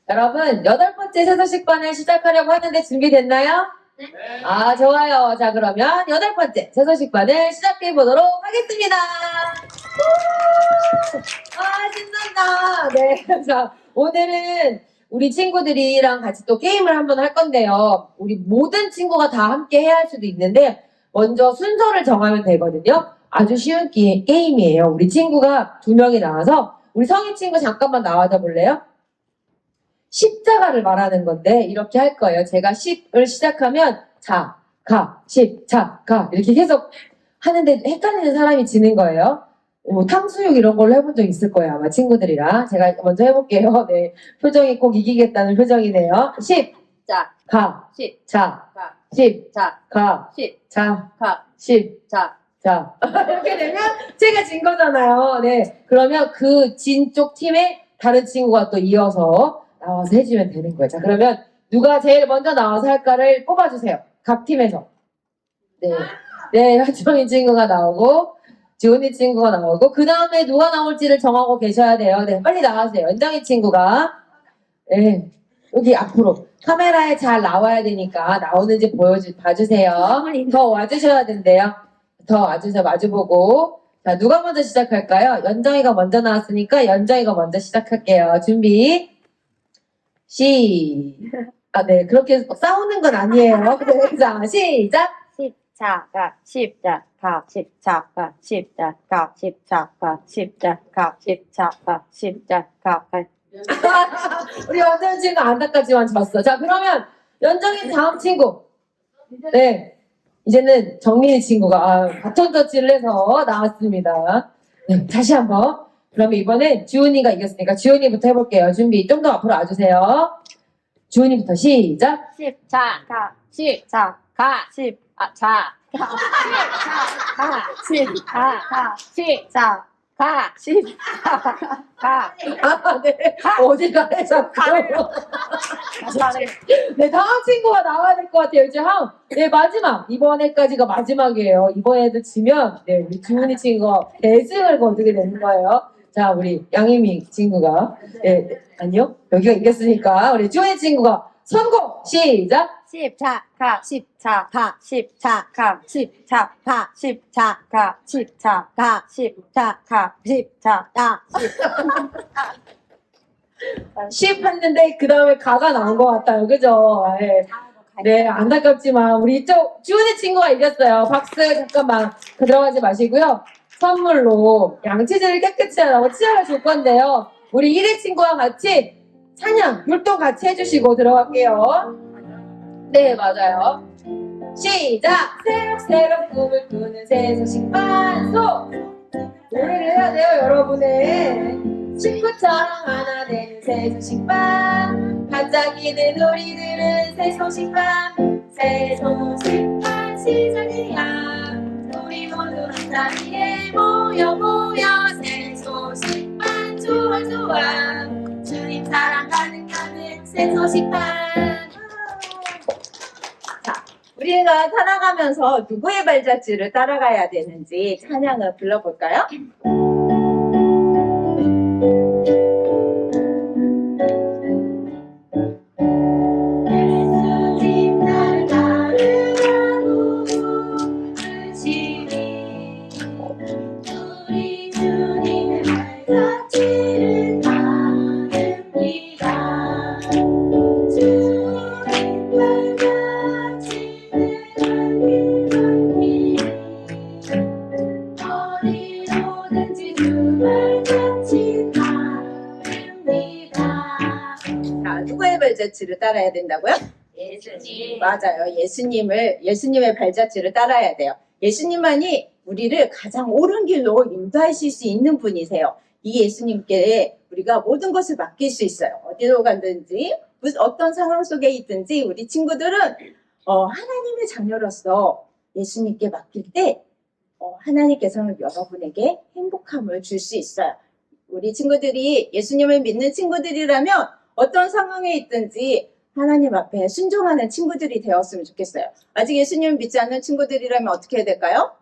여러분, 8번째 세서식반을 시작하려고 하는데 준비됐나요? 네. 아, 좋아요. 자, 그러면 8번째 세서식반을 시작해 보도록 하겠습니다. 아, 신난다. 네. 자, 오늘은 우리 친구들이랑 같이 또 게임을 한번 할 건데요. 우리 모든 친구가 다 함께 해야 할 수도 있는데, 먼저 순서를 정하면 되거든요. 아주 쉬운 게임이에요. 우리 친구가 2명이 나와서, 우리 성인 친구 잠깐만 나와줘 볼래요? 십자가를 말하는 건데 이렇게 할 거예요. 제가 10을 시작하면 자, 가, 10, 자, 가 이렇게 계속 하는데 헷갈리는 사람이 지는 거예요. 탕수육 이런 걸로 해본 적 있을 거예요. 아마 친구들이랑. 제가 먼저 해볼게요. 네, 표정이 꼭 이기겠다는 표정이네요. 10, 자, 가, 10, 자, 가, 10, 자, 가, 10, 자, 가, 10, 자. 자. 이렇게 되면 제가 진 거잖아요. 네, 그러면 그 진 쪽 팀에 다른 친구가 또 이어서 나와서 해주면 되는 거예요. 자, 그러면 누가 제일 먼저 나와서 할까를 뽑아주세요. 각 팀에서. 네. 네, 현정이 친구가 나오고, 지훈이 친구가 나오고, 그 다음에 누가 나올지를 정하고 계셔야 돼요. 네, 빨리 나와주세요. 현정이 친구가. 네, 여기 앞으로. 카메라에 잘 나와야 되니까 나오는지 봐주세요. 더 와주셔야 된대요. 더 와주세요. 마주보고. 자, 누가 먼저 시작할까요? 연정이가 먼저 나왔으니까 연정이가 먼저 시작할게요. 준비. 네, 그렇게 싸우는 건 아니에요. 네, 자, 시작! 십자가, 십자가, 십자가, 십자가, 십자가, 십자가, 십자가, 십자가. 우리 연정이 친구 안타깝지만 졌어. 자, 그러면 연정이 다음 친구. 네, 이제는 정민이 친구가 바톤 터치를 해서 나왔습니다. 네, 다시 한번. 그러면 이번엔 지훈이가 이겼으니까 지훈이부터 해볼게요. 준비, 좀 더 앞으로 와주세요. 지훈이부터 시작! 십자가, 십자가, 십자가, 십자가, 십자가, 십자가. 네. 어디가 해, 자꾸. 네, 다음 친구가 나와야 될 것 같아요. 이제 네, 마지막. 이번에까지가 마지막이에요. 이번에도 지면, 네, 우리 지훈이 친구가 대승을 거두게 되는 거예요. 자, 우리 양희미 친구가. 네, 아니요. 여기가 이겼으니까. 우리 지훈이 친구가 성공! 시작! 십자가, 십자가, 십자가, 십자가, 십자가, 십자가, 십자가, 십자가, 10 했는데, 그 다음에 가가 나온 것 같아요. 그죠? 네. 네, 안타깝지만 우리 이쪽 지훈이 친구가 이겼어요. 박수 잠깐만 들어가지 마시고요. 선물로 양치질을 깨끗이 하라고 치아를 줄 건데요. 우리 1위 친구와 같이 찬양, 율동 같이 해주시고 들어갈게요. 네, 맞아요. 시작! 새록새록 꿈을 꾸는 새소식 반소! 노래를 해야 돼요, 여러분의. 친구처럼 하나 되는 새소식반 반짝이는 우리들은 새소식반 새소식반 시작이야 우리 모두 한 자리에 모여 새소식반 좋아 주님 사랑 가득하는 새소식반. 자, 우리가 살아가면서 누구의 발자취를 따라가야 되는지 찬양을 불러볼까요? 예수님 날 따르라고 부르시니 우리 주님의 발자취를 따릅니다. 주님 발자취는 안기거니 어디로든지 주 발자취 따릅니다. 자, 누구의 발자취를 따라야 된다고요? 예수님. 맞아요. 예수님의 발자취를 따라야 돼요. 예수님만이 우리를 가장 옳은 길로 인도하실 수 있는 분이세요. 이 예수님께 우리가 모든 것을 맡길 수 있어요. 어디로 가든지, 어떤 상황 속에 있든지 우리 친구들은 하나님의 자녀로서 예수님께 맡길 때 하나님께서는 여러분에게 행복함을 줄 수 있어요. 우리 친구들이 예수님을 믿는 친구들이라면 어떤 상황에 있든지 하나님 앞에 순종하는 친구들이 되었으면 좋겠어요. 아직 예수님을 믿지 않는 친구들이라면 어떻게 해야 될까요?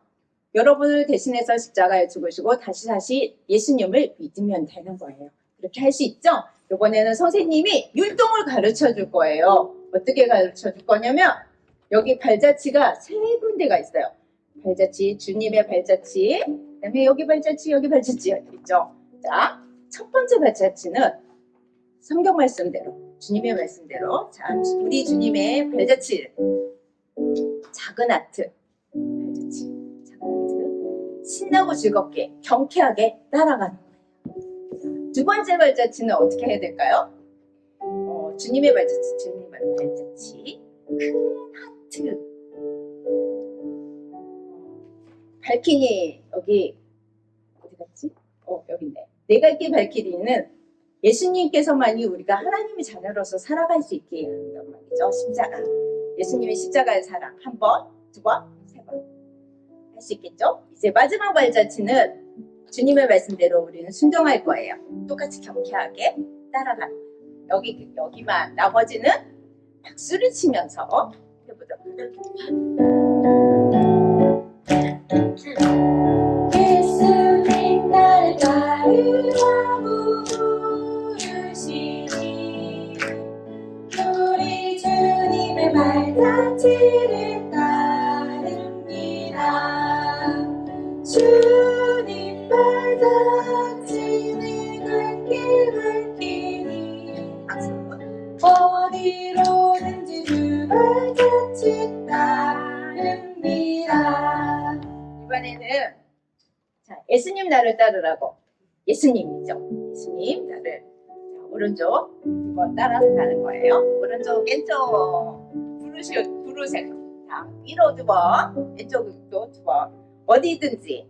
여러분을 대신해서 십자가에 죽으시고 다시 예수님을 믿으면 되는 거예요. 그렇게 할 수 있죠? 이번에는 선생님이 율동을 가르쳐 줄 거예요. 어떻게 가르쳐 줄 거냐면 여기 발자취가 세 군데가 있어요. 발자취, 주님의 발자취, 그다음에 여기 발자취, 여기 발자취 있죠. 자, 첫 번째 발자취는 성경 말씀대로, 주님의 말씀대로, 자, 우리 주님의 발자취, 작은 하트, 발자취, 작은 하트, 신나고 즐겁게, 경쾌하게 따라가는 거예요. 두 번째 발자취는 어떻게 해야 될까요? 주님의 발자취, 주님의 발자취, 큰 하트. 발키니 여기 어디 갔지? 여기 있네. 내갈길 발키니는 예수님께서만이 우리가 하나님의 자녀로서 살아갈 수 있게 한단 말이죠. 십자가. 예수님의 십자가의 사랑 한 번, 두 번, 세 번 할 수 있겠죠? 이제 마지막 발자취는 주님의 말씀대로 우리는 순종할 거예요. 똑같이 경쾌하게 따라가는 거예요. 여기만 나머지는 박수를 치면서 해보도록 예수님 나를 따르라고 부르시니 우리 주님의 발자취를 따릅니다. 주님 발자취는 갈길 밝히니 어디로든지 주 발자취 따릅니다. 이번에는 자, 예수님 나를 따르라고. 예수님이죠. 예수님 나를. 자, 오른쪽 두 번 따라서 가는 거예요. 오른쪽 왼쪽 부르세요. 자, 위로 두 번, 왼쪽도 두 번. 어디든지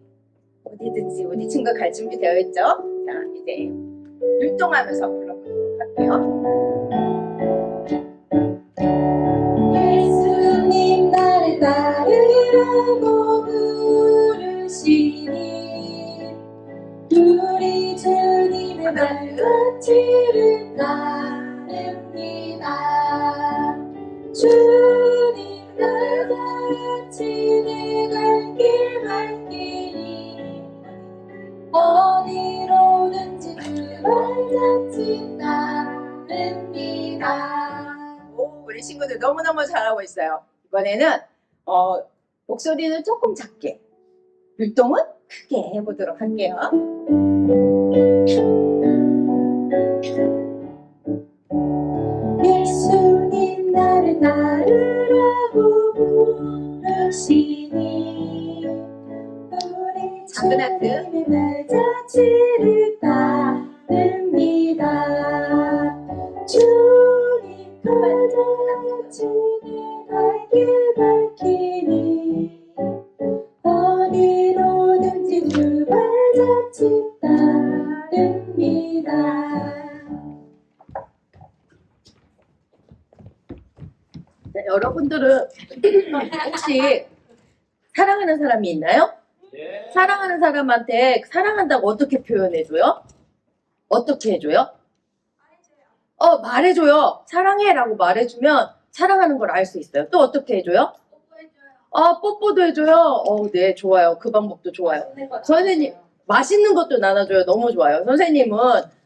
우리 친구 갈 준비 되어 있죠? 자, 이제 율동하면서 불러보도록 할게요. 예수님 나를 따르라고 부르시니 우리 주님의 발자취를 따릅니다. 주님 발자취는 갈길 밝히니 어디로든지 주 발자취 따릅니다. 오, 우리 친구들 너무너무 잘하고 있어요. 이번에는 목소리는 조금 작게, 율동은 크게 해보도록 할게요. 예수님 나를 따르라고 부르시니 우리 작은 하트. 주님의 발자취를 따릅니다. 주님 발자취는 갈길 밝히니 어디로든지 주 발자취 따릅니다. 네, 여러분들은 혹시 사랑하는 사람이 있나요? 네. 사랑하는 사람한테 사랑한다고 어떻게 표현해줘요? 어떻게 해줘요? 말해줘요. 사랑해라고 말해주면 사랑하는 걸 알 수 있어요. 또 어떻게 해줘요? 뽀뽀도 해줘요. 네, 좋아요. 그 방법도 좋아요. 선생님, 맛있는 것도 나눠줘요. 너무 좋아요. 선생님은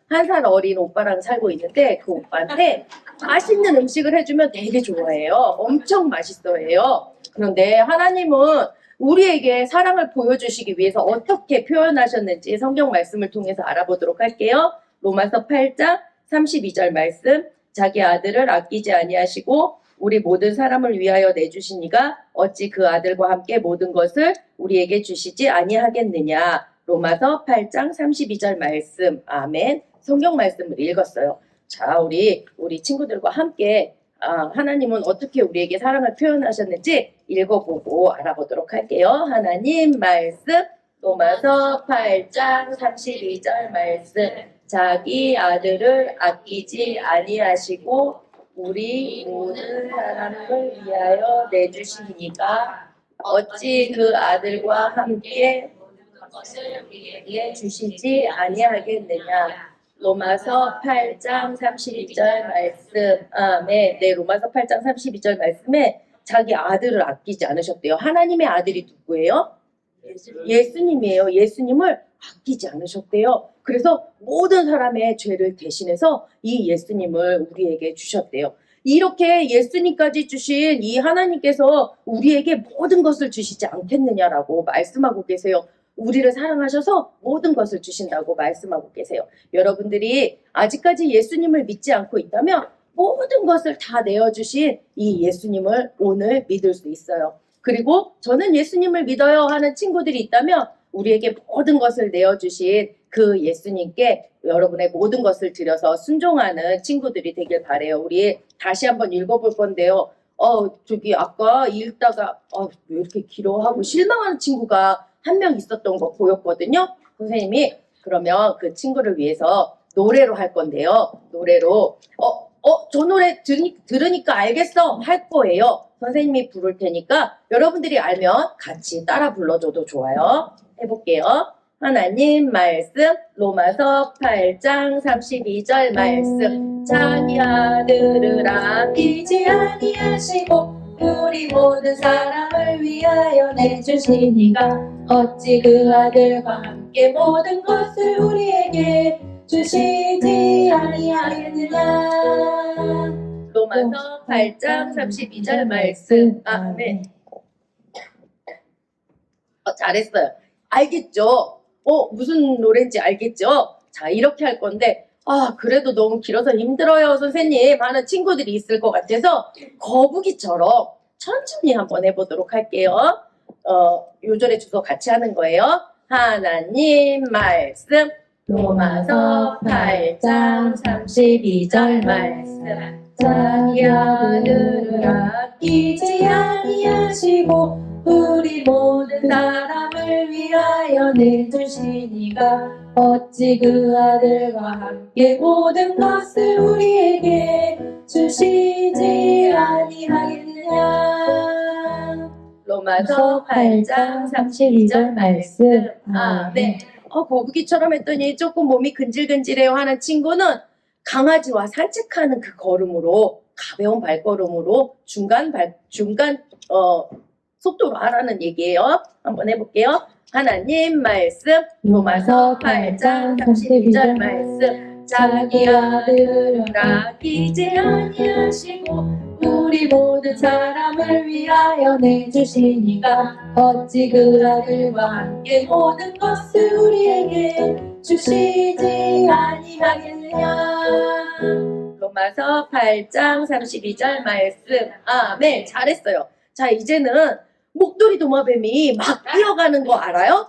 1살 어린 오빠랑 살고 있는데 그 오빠한테 맛있는 음식을 해주면 되게 좋아해요. 엄청 맛있어해요. 그런데 하나님은 우리에게 사랑을 보여주시기 위해서 어떻게 표현하셨는지 성경 말씀을 통해서 알아보도록 할게요. 로마서 8장 32절 말씀. 자기 아들을 아끼지 아니하시고 우리 모든 사람을 위하여 내주시니가 어찌 그 아들과 함께 모든 것을 우리에게 주시지 아니하겠느냐. 로마서 8장 32절 말씀. 아멘. 성경 말씀을 읽었어요. 자, 우리 친구들과 함께 하나님은 어떻게 우리에게 사랑을 표현하셨는지 읽어보고 알아보도록 할게요. 하나님 말씀 로마서 8장 32절 말씀. 자기 아들을 아끼지 아니하시고 우리 모든 사람을 위하여 내주시니까 어찌 그 아들과 함께 것을 우리에게 주시지 아니하겠느냐. 로마서 8장 32절 말씀. 아멘. 네, 로마서 8장 32절 말씀에 자기 아들을 아끼지 않으셨대요. 하나님의 아들이 누구예요? 예수님이에요. 예수님을 아끼지 않으셨대요. 그래서 모든 사람의 죄를 대신해서 이 예수님을 우리에게 주셨대요. 이렇게 예수님까지 주신 이 하나님께서 우리에게 모든 것을 주시지 않겠느냐라고 말씀하고 계세요. 우리를 사랑하셔서 모든 것을 주신다고 말씀하고 계세요. 여러분들이 아직까지 예수님을 믿지 않고 있다면 모든 것을 다 내어주신 이 예수님을 오늘 믿을 수 있어요. 그리고 저는 예수님을 믿어요 하는 친구들이 있다면 우리에게 모든 것을 내어주신 그 예수님께 여러분의 모든 것을 드려서 순종하는 친구들이 되길 바래요. 우리 다시 한번 읽어볼 건데요. 저기 아까 읽다가 왜 이렇게 길어 하고 실망하는 친구가 한 명 있었던 거 보였거든요. 선생님이 그러면 그 친구를 위해서 노래로 할 건데요. 노래로 저 노래 들으니까 알겠어 할 거예요. 선생님이 부를 테니까 여러분들이 알면 같이 따라 불러줘도 좋아요. 해볼게요. 하나님 말씀 로마서 8장 32절 말씀 자기 아들을 아끼지 아니하시고 우리 모든 사람을 위하여 내주시니가 어찌 그 아들과 함께 모든 것을 우리에게 주시지 아니하겠느냐. 로마서 8장 32절 말씀. 아멘. 잘했어요. 알겠죠? 무슨 노래인지 알겠죠? 자, 이렇게 할 건데, 그래도 너무 길어서 힘들어요, 선생님 하는 친구들이 있을 것 같아서 거북이처럼 천천히 한번 해보도록 할게요. 요절의 주소 같이 하는 거예요. 하나님 말씀 로마서 8장 32절 말씀 자기 아들을 아끼지 아니하시고 우리 모든 사람을 위하여 내주시니가 어찌 그 아들과 함께 모든 것을 우리에게 주시지 아니하겠느냐. 로마서 8장 32절 말씀. 아멘. 거북이처럼 했더니 조금 몸이 근질근질해요 하는 친구는 강아지와 산책하는 그 걸음으로 가벼운 발걸음으로 중간 속도로 하라는 얘기예요. 한번 해볼게요. 하나님 말씀 로마서 8장 32절 말씀 자기 아들을 아끼지 아니하시고 우리 모든 사람을 위하여 내주시니가 어찌 그 아들과 함께 모든 것을 우리에게 주시지 아니하겠느냐. 로마서 8장 32절 말씀. 아멘. 잘했어요. 자, 이제는 목도리 도마뱀이 막 뛰어가는 거 알아요?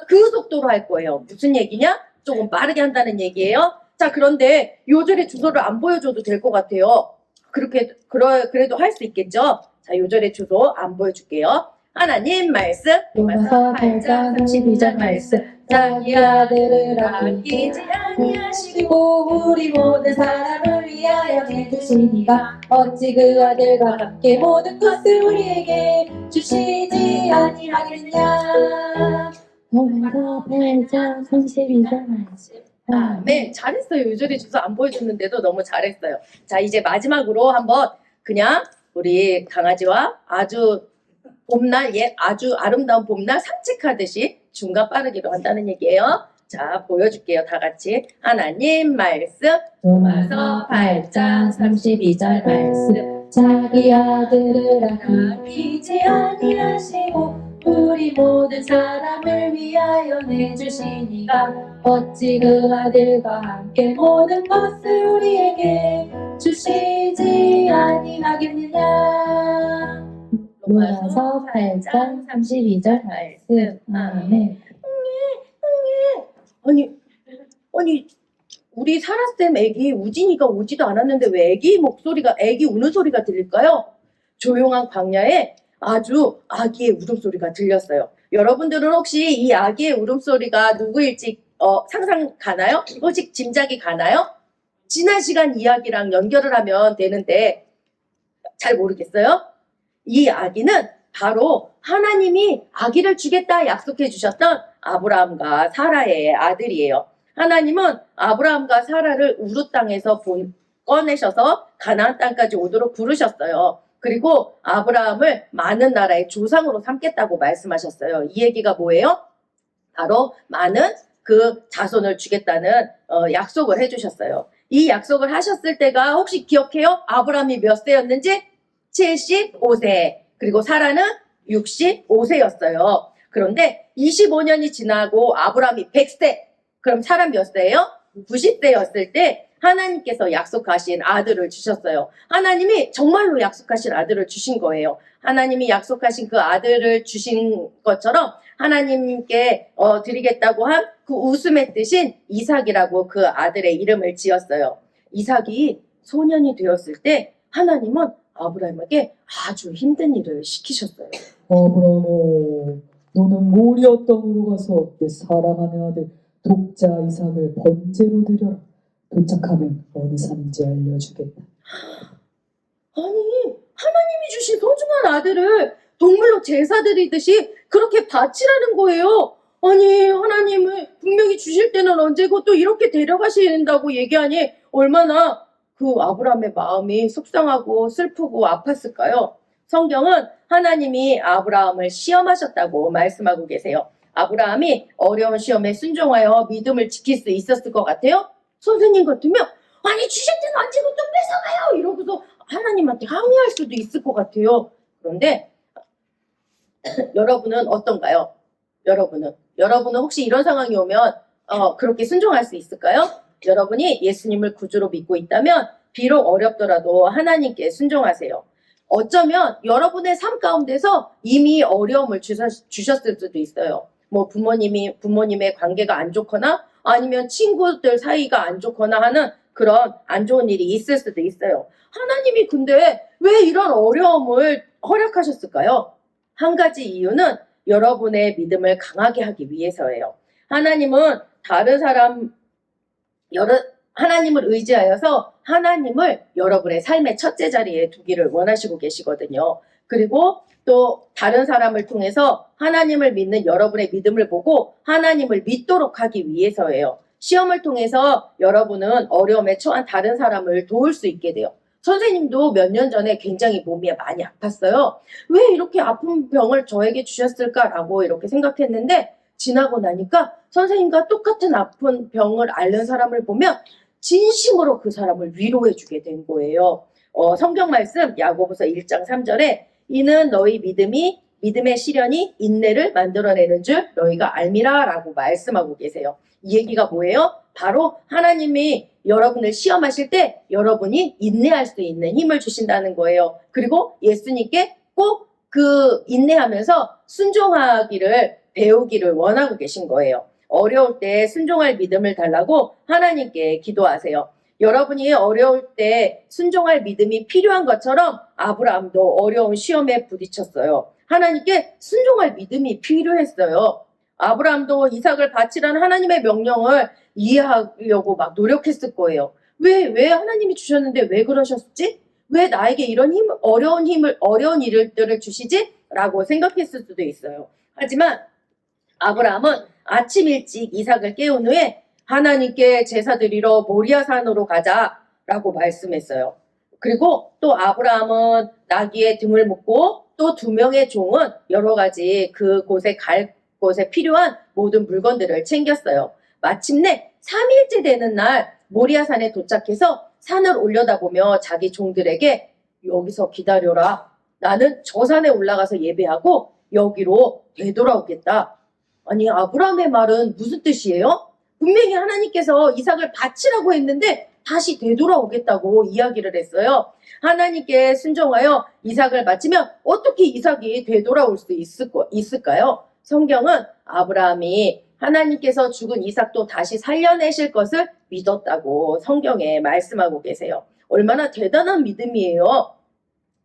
그 속도로 할 거예요. 무슨 얘기냐? 조금 빠르게 한다는 얘기예요. 자, 그런데 요절의 주소를 안 보여줘도 될 것 같아요. 그래도 할 수 있겠죠? 자, 요절의 주소 안 보여줄게요. 하나님 말씀 로마서 8장 32절 말씀 자기 아들을 아끼지 아니하시고 우리 모든 사람을 위하여 내주시니가 어찌 그 아들과 함께 모든 것을 우리에게 주시지 아니하겠냐. 로마서 8장 32절 말씀. 아멘. 잘했어요. 요절의 주소 안 보여주는데도 너무 잘했어요. 자, 이제 마지막으로 한번 그냥 우리 강아지와 아주 아주 아름다운 봄날 산책하듯이 중간 빠르기로 한다는 얘기예요. 자, 보여줄게요. 다 같이. 하나님 말씀 로마서 8장 32절 말씀 자기 아들을 아끼지 아니하시고 우리 모든 사람을 위하여 내주시니가 어찌 그 아들과 함께 모든 것을 우리에게 주시지 아니하겠느냐. 로마서 8장 32절 말씀. 아멘. 아니 우리 사라쌤 애기 우진이가 오지도 않았는데 왜 애기 우는 소리가 들릴까요? 조용한 광야에 아주 아기의 울음소리가 들렸어요. 여러분들은 혹시 이 아기의 울음소리가 누구일지 상상 가나요? 혹시 짐작이 가나요? 지난 시간 이야기랑 연결을 하면 되는데 잘 모르겠어요? 이 아기는 바로 하나님이 아기를 주겠다 약속해 주셨던 아브라함과 사라의 아들이에요. 하나님은 아브라함과 사라를 우르 땅에서 꺼내셔서 가나안 땅까지 오도록 부르셨어요. 그리고 아브라함을 많은 나라의 조상으로 삼겠다고 말씀하셨어요. 이 얘기가 뭐예요? 바로 많은 그 자손을 주겠다는 약속을 해주셨어요. 이 약속을 하셨을 때가 혹시 기억해요? 아브라함이 몇 세였는지? 75세. 그리고 사라는 65세였어요. 그런데 25년이 지나고 아브라함이 100세. 그럼 사라 몇 세예요? 90세였을 때 하나님께서 약속하신 아들을 주셨어요. 하나님이 정말로 약속하신 아들을 주신 거예요. 하나님이 약속하신 그 아들을 주신 것처럼 하나님께 드리겠다고 한 그 웃음의 뜻인 이삭이라고 그 아들의 이름을 지었어요. 이삭이 소년이 되었을 때 하나님은 아브라함에게 아주 힘든 일을 시키셨어요. 아브라함아, 너는 모리아 땅으로 가서 내 사랑하는 아들 독자 이삭을 번제로 드려라. 도착하면 어느 산인지 알려주겠다. 아니, 하나님이 주신 소중한 아들을 동물로 제사 드리듯이 그렇게 바치라는 거예요. 아니, 하나님은 분명히 주실 때는 언제고 또 이렇게 데려가신다고 얘기하니 얼마나 그 아브라함의 마음이 속상하고 슬프고 아팠을까요? 성경은 하나님이 아브라함을 시험하셨다고 말씀하고 계세요. 아브라함이 어려운 시험에 순종하여 믿음을 지킬 수 있었을 것 같아요? 선생님 같으면 아니 주실 때는 언제고 또 뺏어가요 이러고서 하나님한테 항의할 수도 있을 것 같아요. 그런데 여러분은 어떤가요? 여러분은 혹시 이런 상황이 오면 그렇게 순종할 수 있을까요? 여러분이 예수님을 구주로 믿고 있다면 비록 어렵더라도 하나님께 순종하세요. 어쩌면 여러분의 삶 가운데서 이미 어려움을 주셨을 수도 있어요. 뭐 부모님의 관계가 안 좋거나 아니면 친구들 사이가 안 좋거나 하는 그런 안 좋은 일이 있을 수도 있어요. 하나님이 근데 왜 이런 어려움을 허락하셨을까요? 한 가지 이유는 여러분의 믿음을 강하게 하기 위해서예요. 하나님은 하나님을 의지하여서 하나님을 여러분의 삶의 첫째 자리에 두기를 원하시고 계시거든요. 그리고 또 다른 사람을 통해서 하나님을 믿는 여러분의 믿음을 보고 하나님을 믿도록 하기 위해서예요. 시험을 통해서 여러분은 어려움에 처한 다른 사람을 도울 수 있게 돼요. 선생님도 몇 년 전에 굉장히 몸이 많이 아팠어요. 왜 이렇게 아픈 병을 저에게 주셨을까라고 이렇게 생각했는데 지나고 나니까 선생님과 똑같은 아픈 병을 앓는 사람을 보면 진심으로 그 사람을 위로해주게 된 거예요. 성경 말씀 야고보서 1장 3절에 이는 너희 믿음의 시련이 인내를 만들어내는 줄 너희가 알미라 라고 말씀하고 계세요. 이 얘기가 뭐예요? 바로 하나님이 여러분을 시험하실 때 여러분이 인내할 수 있는 힘을 주신다는 거예요. 그리고 예수님께 꼭 그 인내하면서 순종하기를 배우기를 원하고 계신 거예요. 어려울 때 순종할 믿음을 달라고 하나님께 기도하세요. 여러분이 어려울 때 순종할 믿음이 필요한 것처럼 아브라함도 어려운 시험에 부딪혔어요. 하나님께 순종할 믿음이 필요했어요. 아브라함도 이삭을 바치라는 하나님의 명령을 이해하려고 막 노력했을 거예요. 왜 하나님이 주셨는데 왜 그러셨지? 왜 나에게 이런 어려운 일들을 주시지? 라고 생각했을 수도 있어요. 하지만 아브라함은 아침 일찍 이삭을 깨운 후에 하나님께 제사 드리러 모리아 산으로 가자라고 말씀했어요. 그리고 또 아브라함은 나귀의 등을 묶고 또 2명의 종은 여러 가지 그곳에 갈 곳에 필요한 모든 물건들을 챙겼어요. 마침내 3일째 되는 날 모리아산에 도착해서 산을 올려다보며 자기 종들에게 여기서 기다려라. 나는 저 산에 올라가서 예배하고 여기로 되돌아오겠다. 아니 아브라함의 말은 무슨 뜻이에요? 분명히 하나님께서 이삭을 바치라고 했는데 다시 되돌아오겠다고 이야기를 했어요. 하나님께 순종하여 이삭을 바치면 어떻게 이삭이 되돌아올 수 있을까요? 성경은 아브라함이 하나님께서 죽은 이삭도 다시 살려내실 것을 믿었다고 성경에 말씀하고 계세요. 얼마나 대단한 믿음이에요.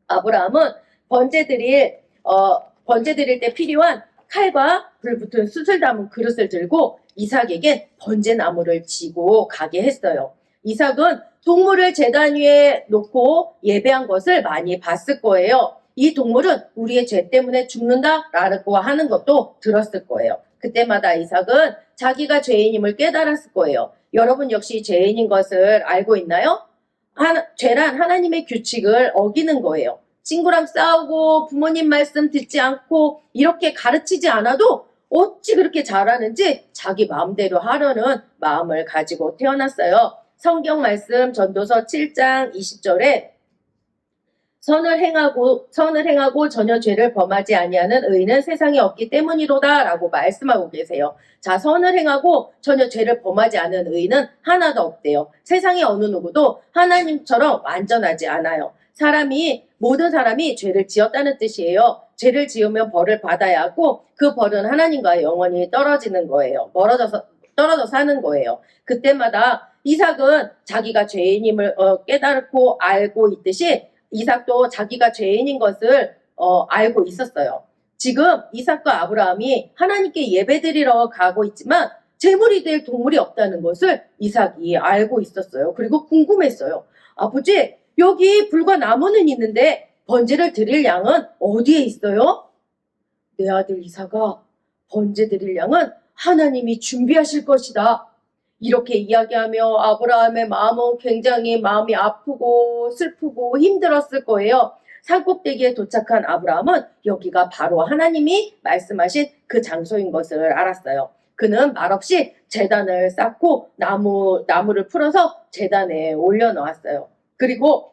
아브라함은 번제 드릴 때 필요한 칼과 불 붙은 숯을 담은 그릇을 들고 이삭에게 번제나무를 지고 가게 했어요. 이삭은 동물을 제단 위에 놓고 예배한 것을 많이 봤을 거예요. 이 동물은 우리의 죄 때문에 죽는다라고 하는 것도 들었을 거예요. 그때마다 이삭은 자기가 죄인임을 깨달았을 거예요. 여러분 역시 죄인인 것을 알고 있나요? 죄란 하나님의 규칙을 어기는 거예요. 친구랑 싸우고 부모님 말씀 듣지 않고 이렇게 가르치지 않아도 어찌 그렇게 잘하는지 자기 마음대로 하려는 마음을 가지고 태어났어요. 성경 말씀 전도서 7장 20절에 선을 행하고 전혀 죄를 범하지 아니하는 의인은 세상에 없기 때문이로다라고 말씀하고 계세요. 자, 선을 행하고 전혀 죄를 범하지 않은 의인은 하나도 없대요. 세상에 어느 누구도 하나님처럼 완전하지 않아요. 모든 사람이 죄를 지었다는 뜻이에요. 죄를 지으면 벌을 받아야 하고 그 벌은 하나님과 영원히 떨어지는 거예요. 떨어져 사는 거예요. 그때마다 이삭은 자기가 죄인임을 깨닫고 알고 있듯이 이삭도 자기가 죄인인 것을 알고 있었어요. 지금 이삭과 아브라함이 하나님께 예배드리러 가고 있지만 제물이 될 동물이 없다는 것을 이삭이 알고 있었어요. 그리고 궁금했어요. 아버지, 여기 불과 나무는 있는데 번제를 드릴 양은 어디에 있어요? 내 아들 이삭아, 번제 드릴 양은 하나님이 준비하실 것이다. 이렇게 이야기하며 아브라함의 마음은 굉장히 마음이 아프고 슬프고 힘들었을 거예요. 산꼭대기에 도착한 아브라함은 여기가 바로 하나님이 말씀하신 그 장소인 것을 알았어요. 그는 말없이 제단을 쌓고 나무를 풀어서 제단에 올려놓았어요. 그리고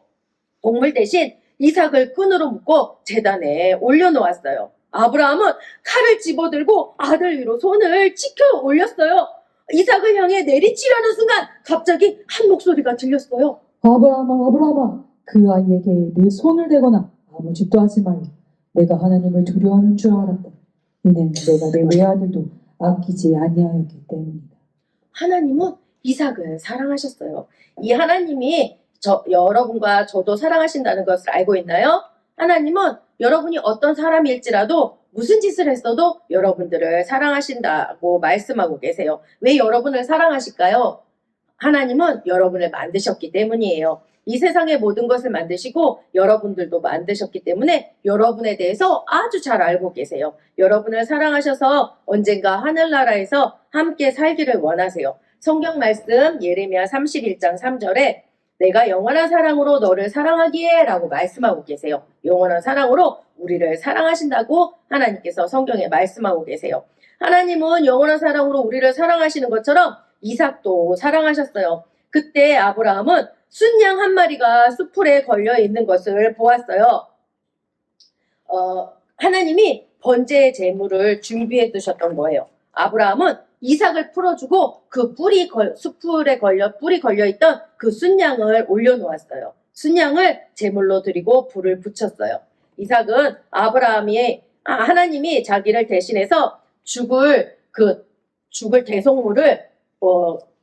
동물 대신 이삭을 끈으로 묶고 제단에 올려놓았어요. 아브라함은 칼을 집어들고 아들 위로 손을 치켜 올렸어요. 이삭을 향해 내리치려는 순간 갑자기 한 목소리가 들렸어요. 아브라함아, 아브라함아, 그 아이에게 내 손을 대거나 아무 짓도 하지 말라. 내가 하나님을 두려워하는 줄 알았다. 이는 내가 내 외아들도 아끼지 아니하였기 때문이다. 하나님은 이삭을 사랑하셨어요. 이 하나님이 여러분과 저도 사랑하신다는 것을 알고 있나요? 하나님은 여러분이 어떤 사람일지라도 무슨 짓을 했어도 여러분들을 사랑하신다고 말씀하고 계세요. 왜 여러분을 사랑하실까요? 하나님은 여러분을 만드셨기 때문이에요. 이 세상의 모든 것을 만드시고 여러분들도 만드셨기 때문에 여러분에 대해서 아주 잘 알고 계세요. 여러분을 사랑하셔서 언젠가 하늘나라에서 함께 살기를 원하세요. 성경 말씀 예레미야 31장 3절에 내가 영원한 사랑으로 너를 사랑하기에 라고 말씀하고 계세요. 영원한 사랑으로 우리를 사랑하신다고 하나님께서 성경에 말씀하고 계세요. 하나님은 영원한 사랑으로 우리를 사랑하시는 것처럼 이삭도 사랑하셨어요. 그때 아브라함은 순양 한 마리가 수풀에 걸려 있는 것을 보았어요. 하나님이 번제의 제물을 준비해 두셨던 거예요. 아브라함은 이삭을 풀어주고 그 수풀에 뿌리 걸려있던 그 순양을 올려놓았어요. 순양을 제물로 드리고 불을 붙였어요. 이삭은 하나님이 자기를 대신해서 죽을 대속물을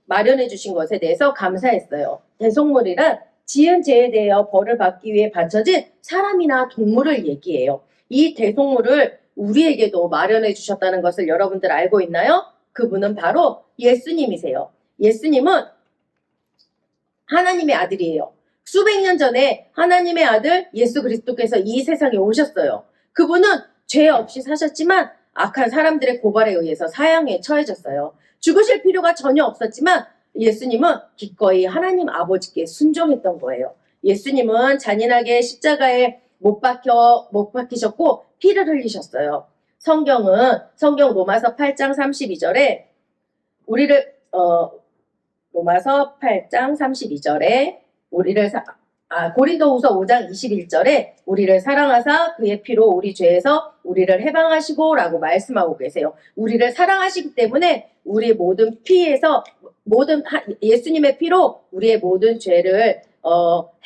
마련해 주신 것에 대해서 감사했어요. 대속물이란 지은 죄에 대하여 벌을 받기 위해 바쳐진 사람이나 동물을 얘기해요. 이 대속물을 우리에게도 마련해 주셨다는 것을 여러분들 알고 있나요? 그분은 바로 예수님이세요. 예수님은 하나님의 아들이에요. 수백 년 전에 하나님의 아들 예수 그리스도께서 이 세상에 오셨어요. 그분은 죄 없이 사셨지만 악한 사람들의 고발에 의해서 사형에 처해졌어요. 죽으실 필요가 전혀 없었지만 예수님은 기꺼이 하나님 아버지께 순종했던 거예요. 예수님은 잔인하게 십자가에 못 박히셨고 피를 흘리셨어요. 성경 로마서 8장 32절에 로마서 8장 32절에 고린도후서 5장 21절에 우리를 사랑하사 그의 피로 우리 죄에서 우리를 해방하시고 라고 말씀하고 계세요. 우리를 사랑하시기 때문에 우리의 모든 피에서 예수님의 피로 우리의 모든 죄를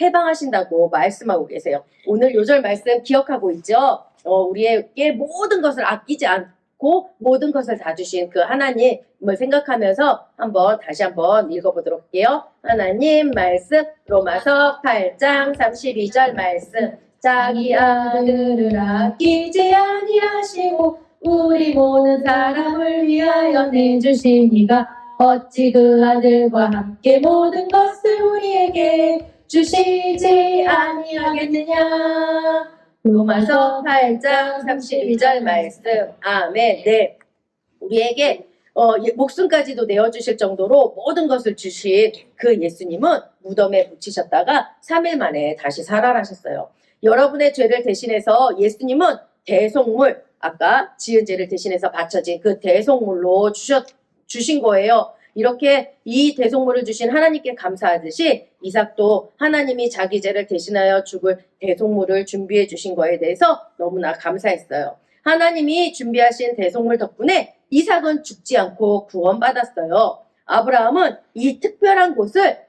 해방하신다고 말씀하고 계세요. 오늘 요절 말씀 기억하고 있죠? 우리에게 모든 것을 아끼지 않고 모든 것을 다 주신 그 하나님을 생각하면서 다시 한번 읽어보도록 할게요. 하나님 말씀 로마서 8장 32절 말씀 자기 아들을 아끼지 아니하시고 우리 모든 사람을 위하여 내주시니가 어찌 그 아들과 함께 모든 것을 우리에게 주시지 아니하겠느냐. 로마서 8장 32절 말씀. 아멘. 네. 우리에게 목숨까지도 내어주실 정도로 모든 것을 주신 그 예수님은 무덤에 묻히셨다가 3일 만에 다시 살아나셨어요. 여러분의 죄를 대신해서 예수님은 대속물, 아까 지은 죄를 대신해서 바쳐진 그 대속물로 주신 거예요. 이렇게 이 대속물을 주신 하나님께 감사하듯이 이삭도 하나님이 자기 죄를 대신하여 죽을 대속물을 준비해 주신 거에 대해서 너무나 감사했어요. 하나님이 준비하신 대속물 덕분에 이삭은 죽지 않고 구원받았어요. 아브라함은 이 특별한 곳에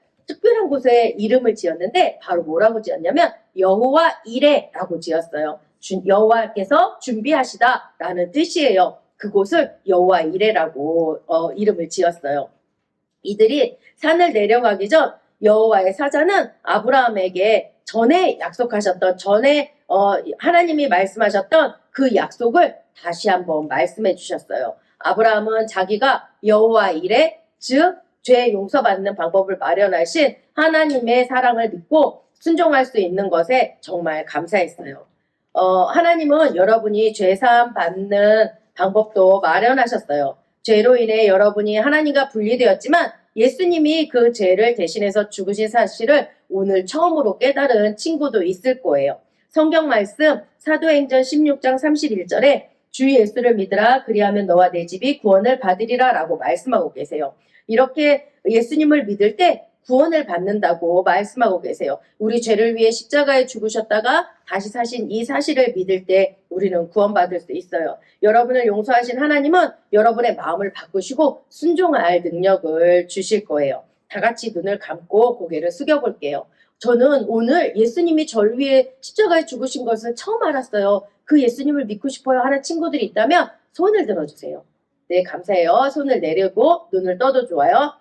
이름을 지었는데 바로 뭐라고 지었냐면 여호와 이레라고 지었어요. 여호와께서 준비하시다라는 뜻이에요. 그곳을 여호와 이레라고 이름을 지었어요. 이들이 산을 내려가기 전 여호와의 사자는 아브라함에게 전에 약속하셨던 하나님이 말씀하셨던 그 약속을 다시 한번 말씀해 주셨어요. 아브라함은 자기가 여호와 이레 즉 죄 용서받는 방법을 마련하신 하나님의 사랑을 믿고 순종할 수 있는 것에 정말 감사했어요. 하나님은 여러분이 죄사함 받는 방법도 마련하셨어요. 죄로 인해 여러분이 하나님과 분리되었지만 예수님이 그 죄를 대신해서 죽으신 사실을 오늘 처음으로 깨달은 친구도 있을 거예요. 성경 말씀 사도행전 16장 31절에 주 예수를 믿으라 그리하면 너와 내 집이 구원을 받으리라 라고 말씀하고 계세요. 이렇게 예수님을 믿을 때 구원을 받는다고 말씀하고 계세요. 우리 죄를 위해 십자가에 죽으셨다가 다시 사신 이 사실을 믿을 때 우리는 구원받을 수 있어요. 여러분을 용서하신 하나님은 여러분의 마음을 바꾸시고 순종할 능력을 주실 거예요. 다 같이 눈을 감고 고개를 숙여볼게요. 저는 오늘 예수님이 저를 위해 십자가에 죽으신 것을 처음 알았어요. 그 예수님을 믿고 싶어요 하는 친구들이 있다면 손을 들어주세요. 네, 감사해요. 손을 내리고 눈을 떠도 좋아요.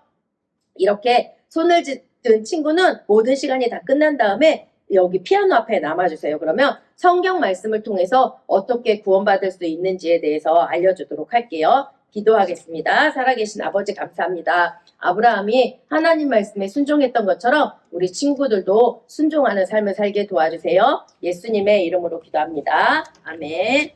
이렇게 손을 든 친구는 모든 시간이 다 끝난 다음에 여기 피아노 앞에 남아주세요. 그러면 성경 말씀을 통해서 어떻게 구원받을 수 있는지에 대해서 알려주도록 할게요. 기도하겠습니다. 살아계신 아버지 감사합니다. 아브라함이 하나님 말씀에 순종했던 것처럼 우리 친구들도 순종하는 삶을 살게 도와주세요. 예수님의 이름으로 기도합니다. 아멘.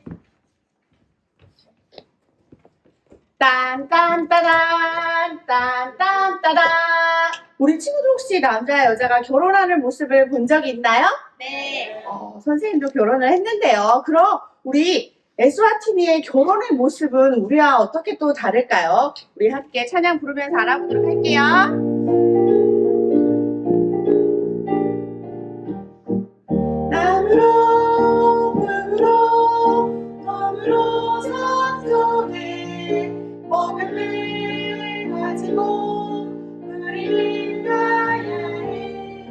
딴딴따단 딴딴따단. 우리 친구들 혹시 남자 여자가 결혼하는 모습을 본 적이 있나요? 네. 선생님도 결혼을 했는데요. 그럼 우리 에스와티니의 결혼의 모습은 우리와 어떻게 또 다를까요? 우리 함께 찬양 부르면서 알아보도록 할게요. 나무로 흙으로 덤으로 산속에 먹을을 가지고 우리 가야 해.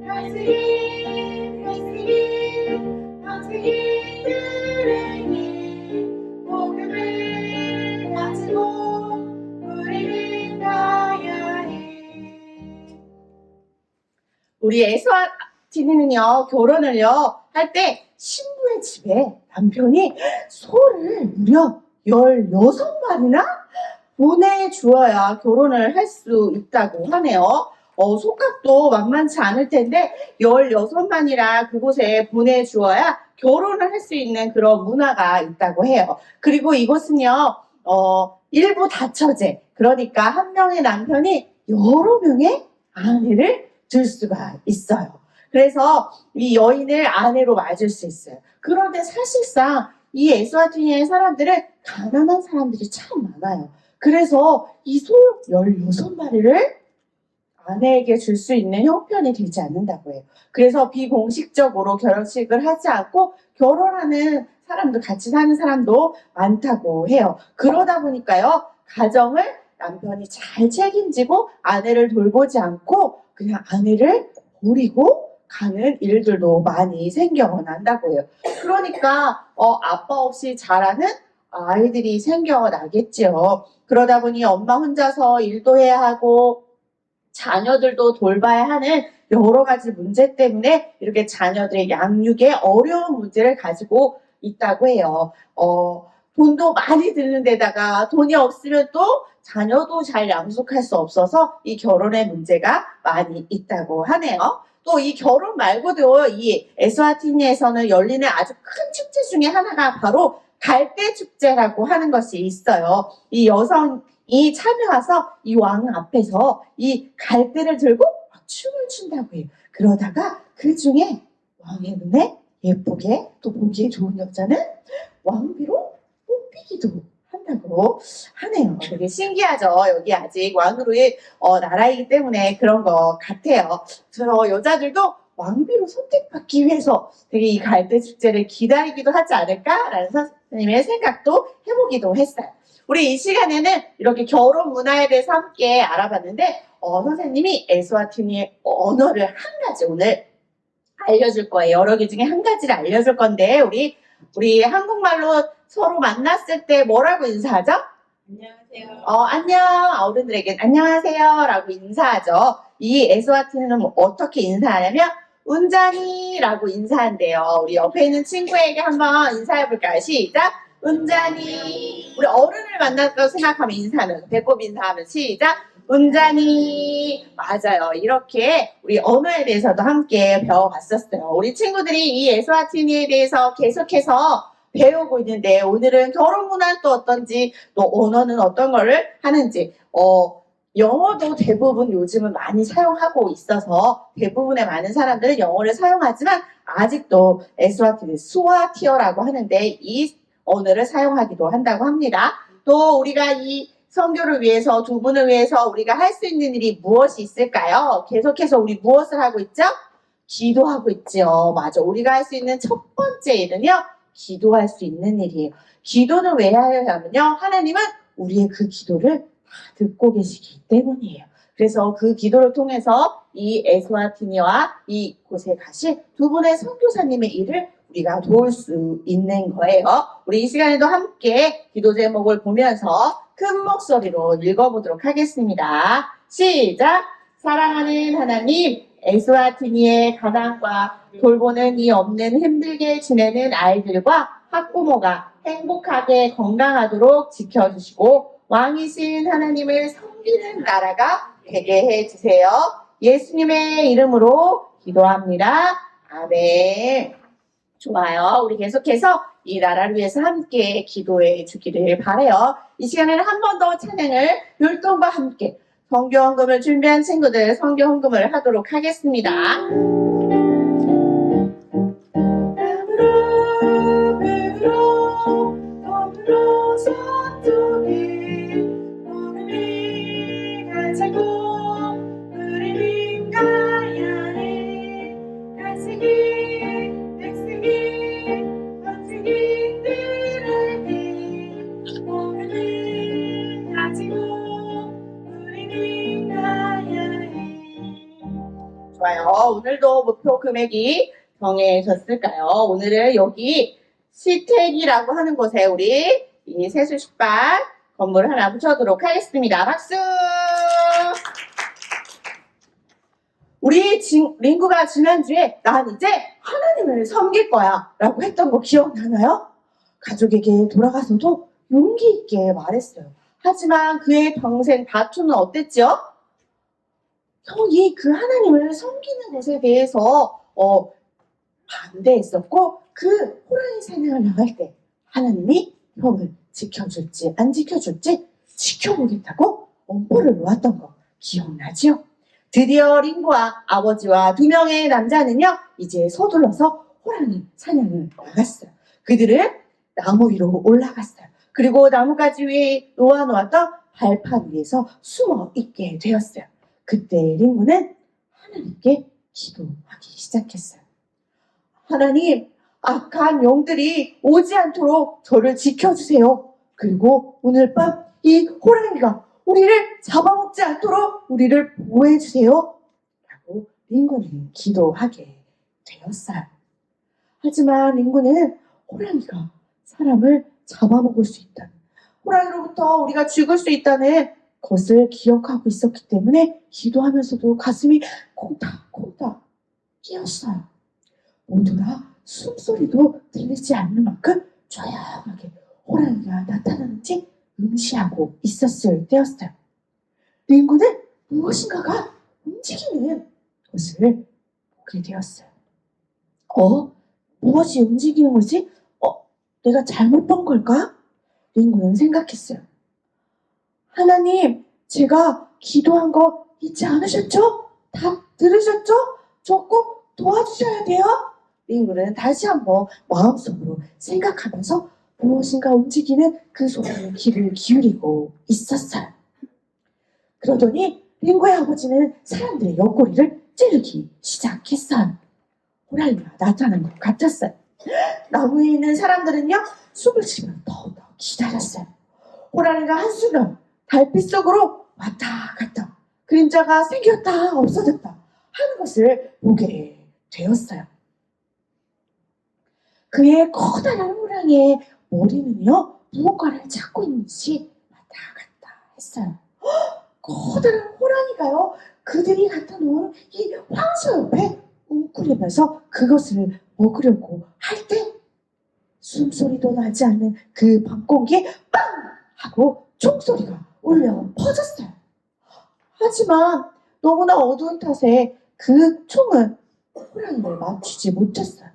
갈색이 황색이들에게 복음을 가지고 우리는 가야 해. 우리 에스와티니는요 결혼을요 할 때 신부의 집에 남편이 소를 무려 16마리나 보내주어야 결혼을 할 수 있다고 하네요. 소값도 만만치 않을 텐데 16마리나 그곳에 보내주어야 결혼을 할 수 있는 그런 문화가 있다고 해요. 그리고 이곳은요 일부 다처제, 그러니까 한 명의 남편이 여러 명의 아내를 둘 수가 있어요. 그래서 이 여인을 아내로 맞을 수 있어요. 그런데 사실상 이 에스와티니의 사람들은 가난한 사람들이 참 많아요. 그래서 이 소 16마리를 아내에게 줄 수 있는 형편이 되지 않는다고 해요. 그래서 비공식적으로 결혼식을 하지 않고 결혼하는 사람도, 같이 사는 사람도 많다고 해요. 그러다 보니까요, 가정을 남편이 잘 책임지고 아내를 돌보지 않고 그냥 아내를 버리고 가는 일들도 많이 생겨난다고 해요. 그러니까 아빠 없이 자라는 아이들이 생겨나겠지요. 그러다 보니 엄마 혼자서 일도 해야 하고 자녀들도 돌봐야 하는 여러 가지 문제 때문에 이렇게 자녀들의 양육에 어려운 문제를 가지고 있다고 해요. 돈도 많이 드는 데다가 돈이 없으면 또 자녀도 잘 양육할 수 없어서 이 결혼의 문제가 많이 있다고 하네요. 또 이 결혼 말고도 이 에스와티니에서는 열리는 아주 큰 축제 중에 하나가 바로 갈대 축제라고 하는 것이 있어요. 이 여성이 참여해서 이 왕 앞에서 이 갈대를 들고 춤을 춘다고 해요. 그러다가 그 중에 왕의 눈에 예쁘게 또 보기에 좋은 여자는 왕비로 섬기기도 한다고 하네요. 되게 신기하죠. 여기 아직 왕으로의 나라이기 때문에 그런 것 같아요. 저 여자들도 왕비로 선택받기 위해서 되게 이 갈대 축제를 기다리기도 하지 않을까라는 선생님의 생각도 해보기도 했어요. 우리 이 시간에는 이렇게 결혼 문화에 대해서 함께 알아봤는데 선생님이 에스와티니의 언어를 한 가지 오늘 알려줄 거예요. 여러 개 중에 한 가지를 알려줄 건데 우리 한국말로 서로 만났을 때 뭐라고 인사하죠? 안녕하세요. 안녕. 어른들에겐 안녕하세요라고 인사하죠. 이 에스와티니는 어떻게 인사하냐면 운자니라고 인사한대요. 우리 옆에 있는 친구에게 한번 인사해볼까요? 시작. 운자니. 우리 어른을 만났다고 생각하면 인사하면 배꼽 인사하면 시작. 운자니. 맞아요. 이렇게 우리 언어에 대해서도 함께 배워봤었어요. 우리 친구들이 이 에스와티니에 대해서 계속해서 배우고 있는데 오늘은 결혼 문화는 또 어떤지 또 언어는 어떤 거를 하는지 영어도 대부분 요즘은 많이 사용하고 있어서 대부분의 많은 사람들은 영어를 사용하지만 아직도 에스와티니 스와티어라고 하는데 이 언어를 사용하기도 한다고 합니다. 또 우리가 이 선교를 위해서 두 분을 위해서 우리가 할 수 있는 일이 무엇이 있을까요? 계속해서 우리 무엇을 하고 있죠? 기도하고 있죠. 맞아. 우리가 할 수 있는 첫 번째 일은요. 기도할 수 있는 일이에요. 기도는 왜 해야 하냐면요. 하나님은 우리의 그 기도를 다 듣고 계시기 때문이에요. 그래서 그 기도를 통해서 이 에스와티니와 이곳에 가실 두 분의 선교사님의 일을 우리가 도울 수 있는 거예요. 우리 이 시간에도 함께 기도 제목을 보면서 큰 목소리로 읽어보도록 하겠습니다. 시작! 사랑하는 하나님, 에스와티니의 가난과 돌보는 이 없는 힘들게 지내는 아이들과 학부모가 행복하게 건강하도록 지켜주시고 왕이신 하나님을 섬기는 나라가 되게 해주세요. 예수님의 이름으로 기도합니다. 아멘. 좋아요. 우리 계속해서 이 나라를 위해서 함께 기도해 주기를 바라요. 이 시간에는 한 번 더 찬양을 율동과 함께 선교 헌금을 준비한 친구들 선교 헌금을 하도록 하겠습니다. 덤으로 서쪽에 오늘을 가자고 우리는 가야 해 갈색이 백색이 번쩍이들에게 오늘을 가지고 우리는 가야 해. 좋아요. 오늘도 목표 금액이 정해졌을까요? 오늘은 여기 시택이라고 하는 곳에 우리 이 세수식반 건물을 하나 붙여도록 하겠습니다. 박수! 우리 링구가 지난주에 난 이제 하나님을 섬길 거야 라고 했던 거 기억나나요? 가족에게 돌아가서도 용기 있게 말했어요. 하지만 그의 평생 다투는 어땠죠? 형이 그 하나님을 섬기는 것에 대해서 반대했었고 그 호랑이 사냥을 나갈 때 하나님이 형을 지켜줄지 안 지켜줄지 지켜보겠다고 엄포를 놓았던 거 기억나지요? 드디어 링구와 아버지와 두 명의 남자는요 이제 서둘러서 호랑이 사냥을 나갔어요. 그들은 나무 위로 올라갔어요. 그리고 나뭇가지 위에 놓아놓았던 발판 위에서 숨어 있게 되었어요. 그때 링구는 하나님께 기도하기 시작했어요. 하나님, 악한 영들이 오지 않도록 저를 지켜주세요. 그리고 오늘 밤 이 호랑이가 우리를 잡아먹지 않도록 우리를 보호해주세요. 라고 링구는 기도하게 되었어요. 하지만 링구는 호랑이가 사람을 잡아먹을 수 있다는, 호랑이로부터 우리가 죽을 수 있다는 것을 기억하고 있었기 때문에 기도하면서도 가슴이 콩닥콩닥 뛰었어요. 모두 다 숨소리도 들리지 않는 만큼 조용하게 호랑이가 나타나는지 응시하고 있었을 때였어요. 링구는 무엇인가가 움직이는 것을 보게 되었어요. 무엇이 움직이는 거지? 내가 잘못 본 걸까? 링구는 생각했어요. 하나님, 제가 기도한 거 잊지 않으셨죠? 다 들으셨죠? 저 꼭 도와주셔야 돼요. 링구는 다시 한번 마음속으로 생각하면서 무엇인가 움직이는 그 소리에 귀를 기울이고 있었어요. 그러더니 링고의 아버지는 사람들의 옆구리를 찌르기 시작했어요. 호랑이가 나타난 것 같았어요. 나무에 있는 사람들은요, 숨을 쉬며 더욱더 기다렸어요. 호랑이가 한순간 달빛 속으로 왔다 갔다, 그림자가 생겼다 없어졌다 하는 것을 보게 되었어요. 그의 커다란 호랑이의 머리는요, 무언가를 잡고 있는 듯이 왔다 갔다 했어요. 커다란 호랑이가요, 그들이 갖다 놓은 이 황소 옆에 웅크리면서 그것을 먹으려고 할 때 숨소리도 나지 않는 그 밤 공기에 빵! 하고 총소리가 울려 퍼졌어요. 하지만 너무나 어두운 탓에 그 총은 호랑이를 맞추지 못했어요.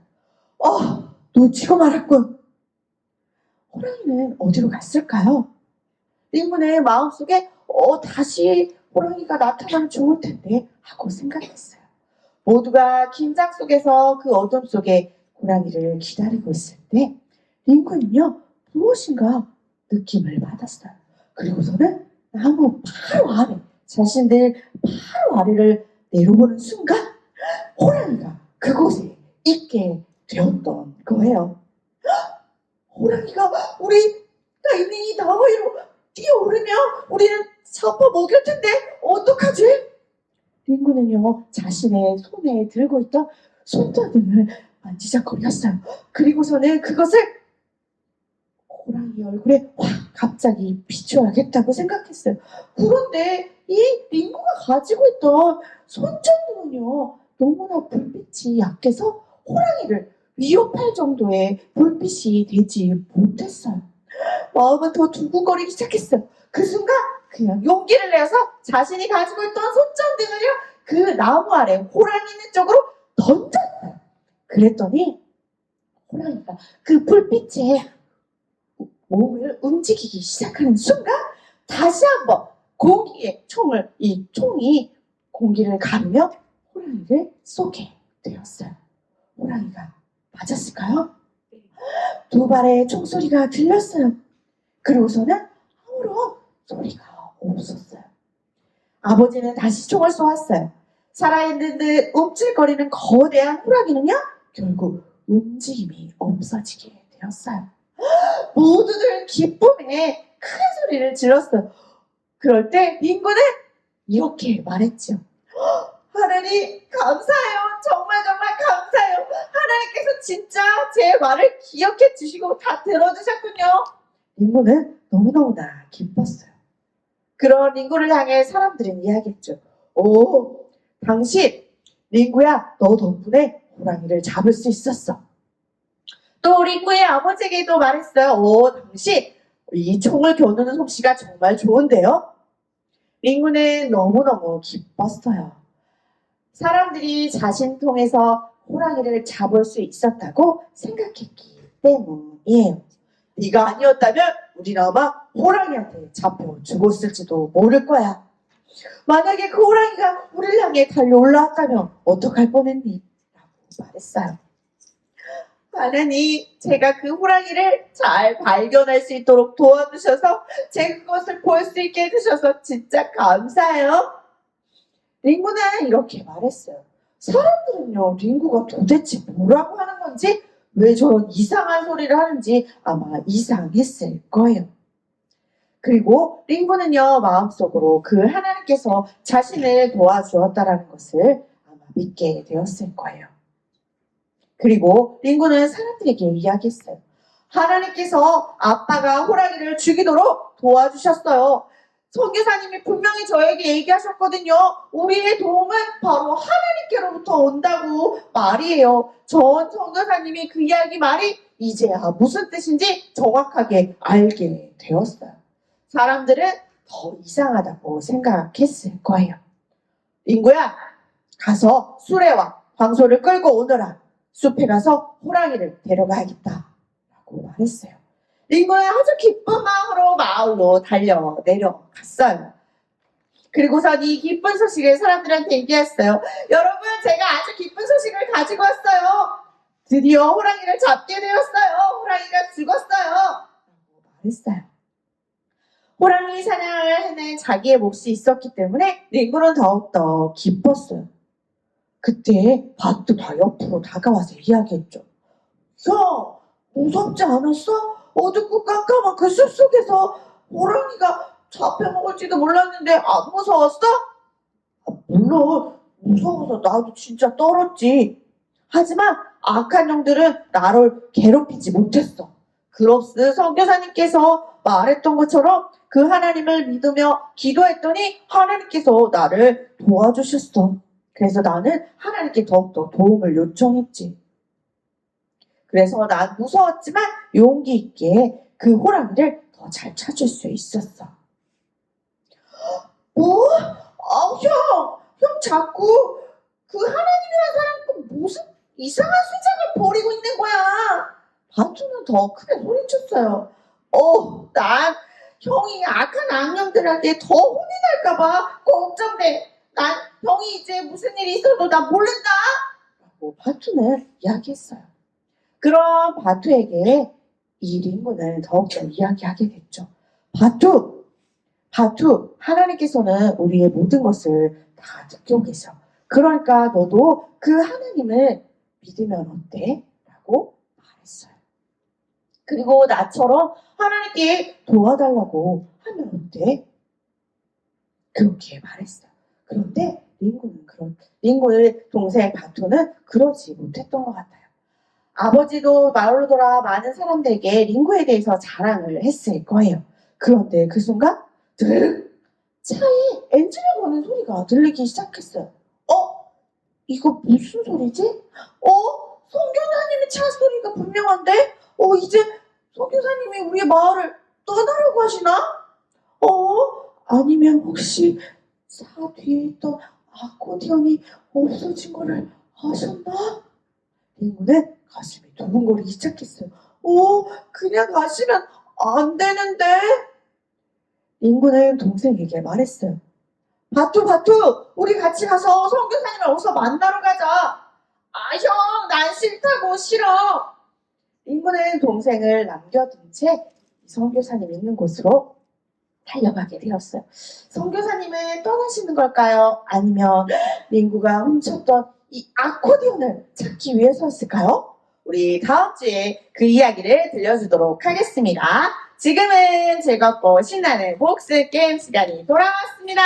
놓치고 말았군. 호랑이는 어디로 갔을까요? 링군의 마음속에 다시 호랑이가 나타나면 좋을 텐데 하고 생각했어요. 모두가 긴장 속에서 그 어둠 속에 호랑이를 기다리고 있을 때 링군은요, 무엇인가 느낌을 받았어요. 그리고서는 나무 바로 아래, 자신들 바로 아래를 내려보는 순간 호랑이가 그곳에 있게 되었던 거예요. 호랑이가 우리가 있는 이 나무 위로 뛰어오르면 우리는 잡아 먹일 텐데 어떡하지? 링군은요, 자신의 손에 들고 있던 손전등을 만지작거렸어요. 그리고서는 그것을 호랑이 얼굴에 확 갑자기 비춰야겠다고 생각했어요. 그런데 이 링구가 가지고 있던 손전등은요, 너무나 불빛이 약해서 호랑이를 위협할 정도의 불빛이 되지 못했어요. 마음은 더 두근거리기 시작했어요. 그 순간 그냥 용기를 내서 자신이 가지고 있던 손전등을요, 그 나무 아래 호랑이 있는 쪽으로 던졌어요. 그랬더니 호랑이가 그 불빛에 몸을 움직이기 시작하는 순간 다시 한번 이 총이 공기를 가르며 호랑이를 쏘게 되었어요. 호랑이가 맞았을까요? 두 발의 총소리가 들렸어요. 그리고서는 아무런 소리가 없었어요. 아버지는 다시 총을 쏘았어요. 살아있는 듯 움찔거리는 거대한 호랑이는요, 결국 움직임이 없어지게 되었어요. 모두들 기쁨에 큰 소리를 질렀어요. 그럴 때 링군은 이렇게 말했죠. 하나님 감사해요. 정말 감사해요. 하나님께서 진짜 제 말을 기억해 주시고 다 들어주셨군요. 링군은 너무너무나 기뻤어요. 그런 링구를 향해 사람들은 이야기했죠. 당신 링구야, 너 덕분에 호랑이를 잡을 수 있었어. 또 링구의 아버지에게도 말했어요. 당신 이 총을 겨누는 솜씨가 정말 좋은데요. 링구는 너무너무 기뻤어요. 사람들이 자신 통해서 호랑이를 잡을 수 있었다고 생각했기 때문이에요. 네가 아니었다면 우리는 아마 호랑이한테 잡혀 죽었을지도 모를 거야. 만약에 그 호랑이가 우리를 향해 달려 올라왔다면 어떡할 뻔했니? 라고 말했어요. 하나님, 제가 그 호랑이를 잘 발견할 수 있도록 도와주셔서 제가 그것을 볼 수 있게 해주셔서 진짜 감사해요. 링구는 이렇게 말했어요. 사람들은요, 링구가 도대체 뭐라고 하는 건지, 왜 저런 이상한 소리를 하는지 아마 이상했을 거예요. 그리고 링구는요, 마음속으로 그 하나님께서 자신을 도와주었다라는 것을 아마 믿게 되었을 거예요. 그리고 링구는 사람들에게 이야기했어요. 하나님께서 아빠가 호랑이를 죽이도록 도와주셨어요. 선교사님이 분명히 저에게 얘기하셨거든요. 우리의 도움은 바로 하나님께로부터 온다고 말이에요. 전 선교사님이 그 이야기 말이 이제야 무슨 뜻인지 정확하게 알게 되었어요. 사람들은 더 이상하다고 생각했을 거예요. 링구야, 가서 수레와 광소를 끌고 오너라. 숲에 가서 호랑이를 데려가야겠다 라고 말했어요. 링구는 아주 기쁜 마음으로 마을로 달려 내려갔어요. 그리고선 이 기쁜 소식을 사람들한테 얘기했어요. 여러분, 제가 아주 기쁜 소식을 가지고 왔어요. 드디어 호랑이를 잡게 되었어요. 호랑이가 죽었어요. 라고 말했어요. 호랑이 사냥을 해낸 자기의 몫이 있었기 때문에 링구는 더욱더 기뻤어요. 그때 밭도 다 옆으로 다가와서 이야기했죠. 야, 무섭지 않았어? 어둡고 깜깜한 그 숲속에서 호랑이가 잡혀먹을지도 몰랐는데 안 무서웠어? 물론 무서워서 나도 진짜 떨었지. 하지만 악한 영들은 나를 괴롭히지 못했어. 그롭스 선교사님께서 말했던 것처럼 그 하나님을 믿으며 기도했더니 하나님께서 나를 도와주셨어. 그래서 나는 하나님께 더욱더 도움을 요청했지. 그래서 난 무서웠지만 용기 있게 그 호랑이를 더 잘 찾을 수 있었어. 뭐? 형 자꾸 그 하나님이라는 사람 무슨 이상한 수작을 벌이고 있는 거야. 바투는 더 크게 소리쳤어요. 난 형이 악한 악령들한테 더 혼이 날까봐 걱정돼. 난 형이 이제 무슨 일이 있어도 나 모른다. 라고 바투는 이야기했어요. 그럼 바투에게 이 링구는 더욱더 이야기하게 됐죠. 바투, 하나님께서는 우리의 모든 것을 다 느끼고 계셔. 그러니까 너도 그 하나님을 믿으면 어때? 라고 말했어요. 그리고 나처럼 하나님께 도와달라고 하면 어때? 그렇게 말했어요. 그런데 링구의 동생 바투는 그러지 못했던 것 같아요. 아버지도 마을로 돌아 많은 사람들에게 링구에 대해서 자랑을 했을 거예요. 그런데 그 순간 드르륵 차에 엔진을 거는 소리가 들리기 시작했어요. 이거 무슨 소리지? 선교사님의 차 소리가 분명한데? 이제 선교사님이 우리의 마을을 떠나려고 하시나? 아니면 혹시 차 뒤에 있던 아코디언이 없어진 거를 아셨나? 링구는 가슴이 두근거리기 시작했어요. 그냥 가시면 안 되는데? 링구는 동생에게 말했어요. 바투, 우리 같이 가서 선교사님을 어서 만나러 가자. 형, 난 싫다고 싫어. 링구는 동생을 남겨둔 채 선교사님 있는 곳으로 달려가게 되었어요. 선교사님은 떠나시는 걸까요? 아니면 링구가 훔쳤던 이 아코디언을 찾기 위해서였을까요? 우리 다음 주에 그 이야기를 들려주도록 하겠습니다. 지금은 즐겁고 신나는 복습 게임 시간이 돌아왔습니다.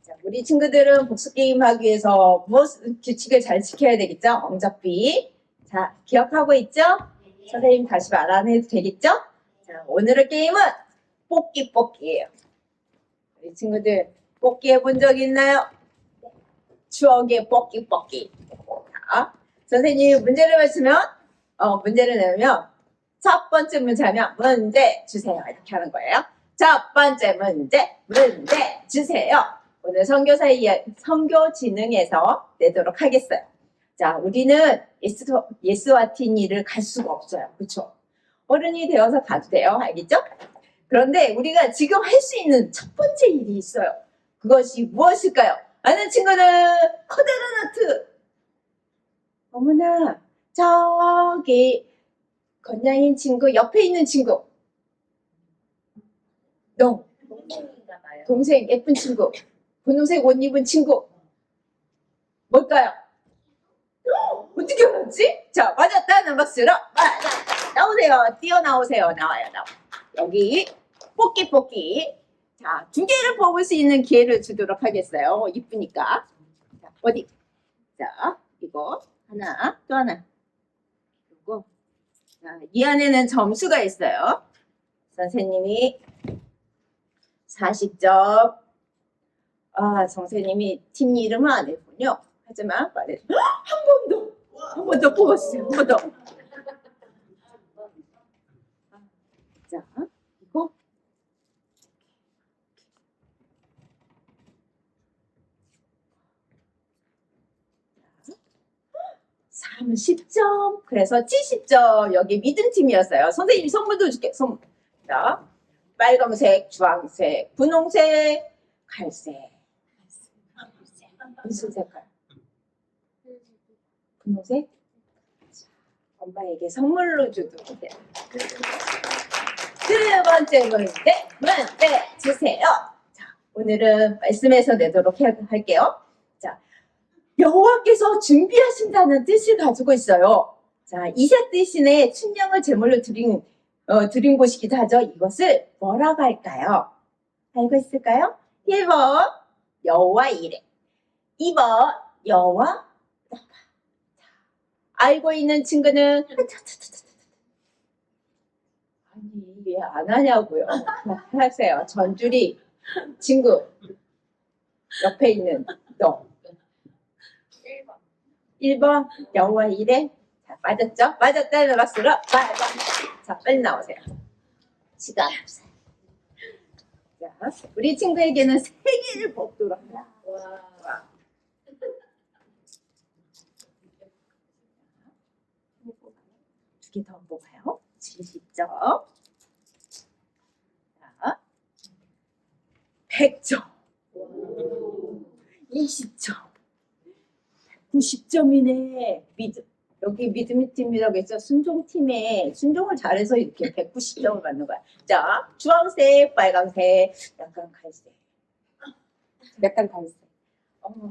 자, 우리 친구들은 복수 게임 하기 위해서 규칙을 잘 지켜야 되겠죠? 엉접비. 자, 기억하고 있죠? 선생님 다시 말 안 해도 되겠죠? 자, 오늘의 게임은 뽑기예요. 우리 친구들 뽑기 해본 적 있나요? 추억의 뽑기. 자, 선생님이 문제를 맞추면, 문제를 내면 첫 번째 문제 하면 문제 주세요. 이렇게 하는 거예요. 첫 번째 문제 주세요. 오늘 선교 지능에서 내도록 하겠어요. 자, 우리는 예스와 티니를 갈 수가 없어요. 그렇죠? 어른이 되어서 가도 돼요. 알겠죠? 그런데 우리가 지금 할 수 있는 첫 번째 일이 있어요. 그것이 무엇일까요? 아는 친구는 커다란 하트. 어머나, 저기 건장인 친구, 옆에 있는 친구. 동생, 예쁜 친구. 분홍색 옷 입은 친구. 뭘까요? 어떻게 알았지? 자, 맞았다는 박수로 맞았다. 나오세요. 뛰어나오세요. 나와요. 여기 뽑기. 자, 두 개를 뽑을 수 있는 기회를 주도록 하겠어요. 이쁘니까. 자, 어디? 자, 이거 하나, 또 하나. 그리고 자, 이 안에는 점수가 있어요. 선생님이 40점. 선생님이 팀 이름은 안 했군요. 하지만 말해. 한 번 더 뽑았어요. 한 번 더. 자, 이거. 30점. 그래서 70점. 여기 믿음팀이었어요. 선생님이 선물도 줄게. 자, 빨간색, 주황색, 분홍색, 갈색. 무슨 색깔? 분홍색? 자, 엄마에게 선물로 주도록 해요. 두 번째 문제 주세요. 자, 오늘은 말씀에서 내도록 할게요. 자, 여호와께서 준비하신다는 뜻을 가지고 있어요. 자, 이삭 대신에 순양을 제물로 드린 곳이기도 하죠. 이것을 뭐라고 할까요? 알고 있을까요? 1번 여호와 이레, 2번 여호와 라파. 알고 있는 친구는 아니 왜 안 하냐고요. 하세요. 전주리 친구 옆에 있는 너 1번 여호와 이레. 자, 맞았죠? 맞았다는 박수로 맞아. 자, 빨리 나오세요. 시간 없어요. 자, 우리 친구에게는 3개를 뽑도록 해요. 와. 두 개 더 뽑아요. 70점. 자, 100점. 20점. 90점이네. 여기 믿음의 팀이라고 했죠. 순종팀에 순종을 잘해서 이렇게 190점을 받는 거야. 자, 주황색, 빨강색, 약간 갈색.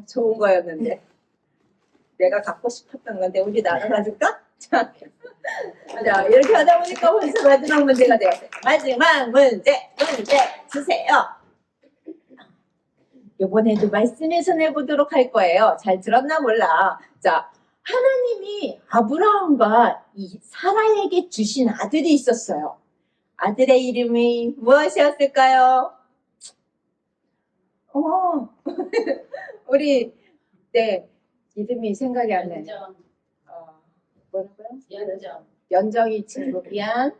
좋은 거였는데. 내가 갖고 싶었던 건데 우리 나눠가줄까? 자, 이렇게 하다 보니까 벌써 마지막 문제가 되었어요. 마지막 문제 주세요. 이번에도 말씀에서 내보도록 할 거예요. 잘 들었나 몰라. 자, 하나님이 아브라함과 이 사라에게 주신 아들이 있었어요. 아들의 이름이 무엇이었을까요? 우리 이름이 생각이 안 나요. 뭐라고요? 연정이 친구 미안.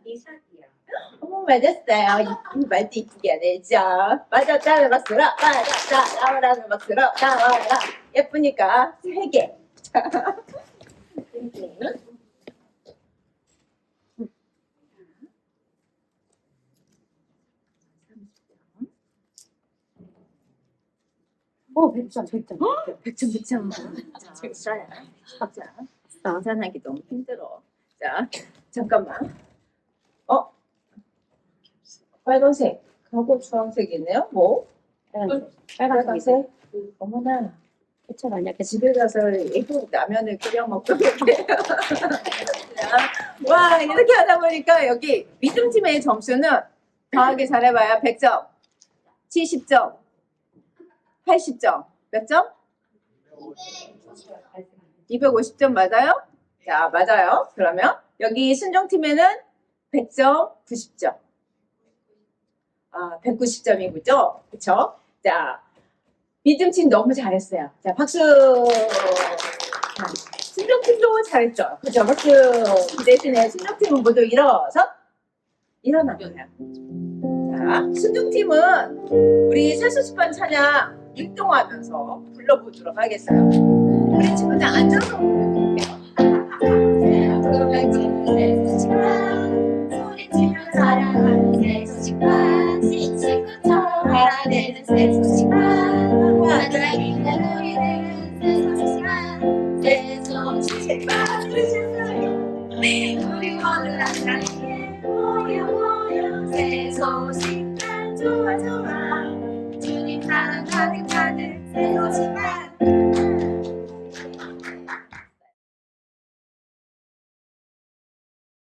이삭이야. 맞았어요. 이 말도 이쁘게 하네. 자, 맞았다는 박수로 맞았다. 나오라는 박수로 나와라. 예쁘니까 3개. 자, 3개. 오, 100점. 100점. 자, 계산하기 너무 힘들어. 자, 잠깐만. 빨간색 하고 주황색이네요. 뭐? 빨간색. 어머나. 그쵸, 만약에 집에 가서 애국 라면을 끓여 먹고 이렇게. 와, 이렇게 하다 보니까 여기 믿음팀의 점수는 더하기 잘해봐야 100점, 70점, 80점. 몇 점? 250점 맞아요? 자, 맞아요. 그러면 여기 순종팀에는 100점, 90점. 190점이죠? 그쵸? 자, 믿음팀 너무 잘했어요. 자, 박수! 자, 순종팀도 잘했죠? 그죠? 박수! 그 대신에 순종팀은 모두 일어나고요. 자, 순종팀은 우리 사수집반 찬양 율동하면서 불러보도록 하겠어요. 우리 친구들 앉아서 부르게요. 소리치며 사랑하는 새소식반 친구처럼 알아내는 새소식반 환장이는 우리는 새소식반 우리 오늘 한가위에 모여 새소식반 좋아 주님 사랑 가득 새소식반